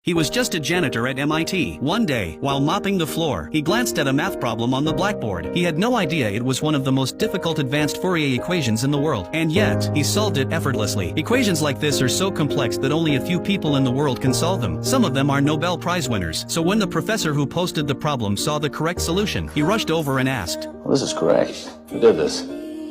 He was just a janitor at MIT. One day, while mopping the floor, he glanced at a math problem on the blackboard. He had no idea it was one of the most difficult advanced Fourier equations in the world. And yet, he solved it effortlessly. Equations like this are so complex that only a few people in the world can solve them. Some of them are Nobel Prize winners. So when the professor who posted the problem saw the correct solution, he rushed over and asked, Well, this is correct. Who did this?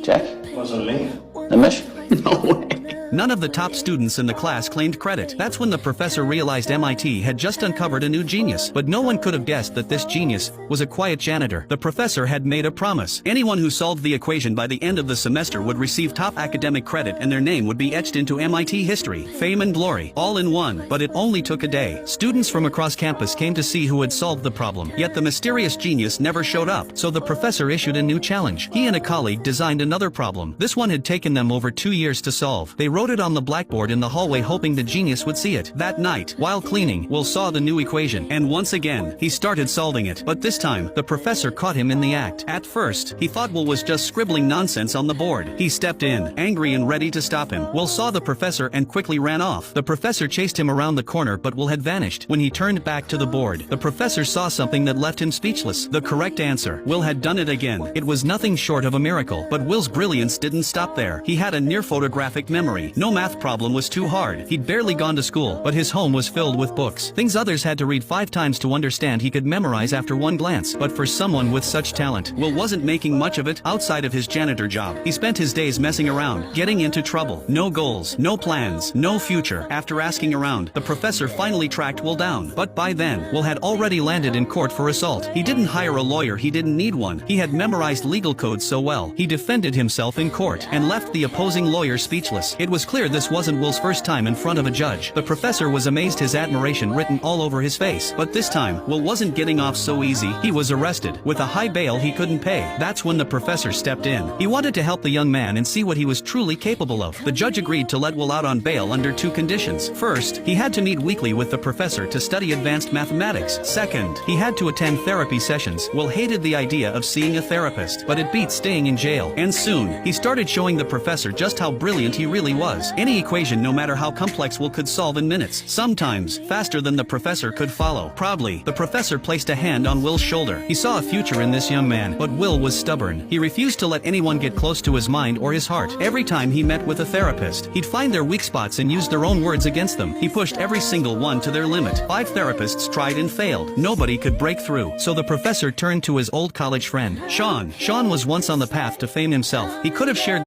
Jack? Wasn't me. Nimish? No way. None of the top students in the class claimed credit. That's when the professor realized MIT had just uncovered a new genius. But no one could have guessed that this genius was a quiet janitor. The professor had made a promise. Anyone who solved the equation by the end of the semester would receive top academic credit and their name would be etched into MIT history, fame and glory, all in one. But it only took a day. Students from across campus came to see who had solved the problem. Yet the mysterious genius never showed up. So the professor issued a new challenge. He and a colleague designed another problem. This one had taken them over 2 years to solve. They wrote it on the blackboard in the hallway hoping the genius would see it. That night, while cleaning, Will saw the new equation. And once again, he started solving it. But this time, the professor caught him in the act. At first, he thought Will was just scribbling nonsense on the board. He stepped in, angry and ready to stop him. Will saw the professor and quickly ran off. The professor chased him around the corner but Will had vanished. When he turned back to the board, the professor saw something that left him speechless. The correct answer. Will had done it again. It was nothing short of a miracle. But Will's brilliance didn't stop there. He had a near photographic memory. No math problem was too hard. He'd barely gone to school, but his home was filled with books. Things others had to read 5 times to understand he could memorize after one glance. But for someone with such talent, Will wasn't making much of it outside of his janitor job. He spent his days messing around, getting into trouble. No goals, no plans, no future. After asking around, the professor finally tracked Will down. But by then, Will had already landed in court for assault. He didn't hire a lawyer, he didn't need one. He had memorized legal codes so well. He defended himself in court and left the opposing lawyer speechless. It was clear this wasn't Will's first time in front of a judge. The professor was amazed, his admiration written all over his face. But this time, Will wasn't getting off so easy. He was arrested, with a high bail he couldn't pay. That's when the professor stepped in. He wanted to help the young man and see what he was truly capable of. The judge agreed to let Will out on bail under 2 conditions. First, he had to meet weekly with the professor to study advanced mathematics. Second, he had to attend therapy sessions. Will hated the idea of seeing a therapist, but it beat staying in jail. And soon, he started showing the professor just how brilliant he really was. Any equation, no matter how complex, Will could solve in minutes, sometimes faster than the professor could follow. Proudly, the professor placed a hand on Will's shoulder. He saw a future in this young man, but Will was stubborn. He refused to let anyone get close to his mind or his heart. Every time he met with a therapist, he'd find their weak spots and use their own words against them. He pushed every single one to their limit. 5 therapists tried and failed. Nobody could break through. So the professor turned to his old college friend, Sean. Sean was once on the path to fame himself. He could have shared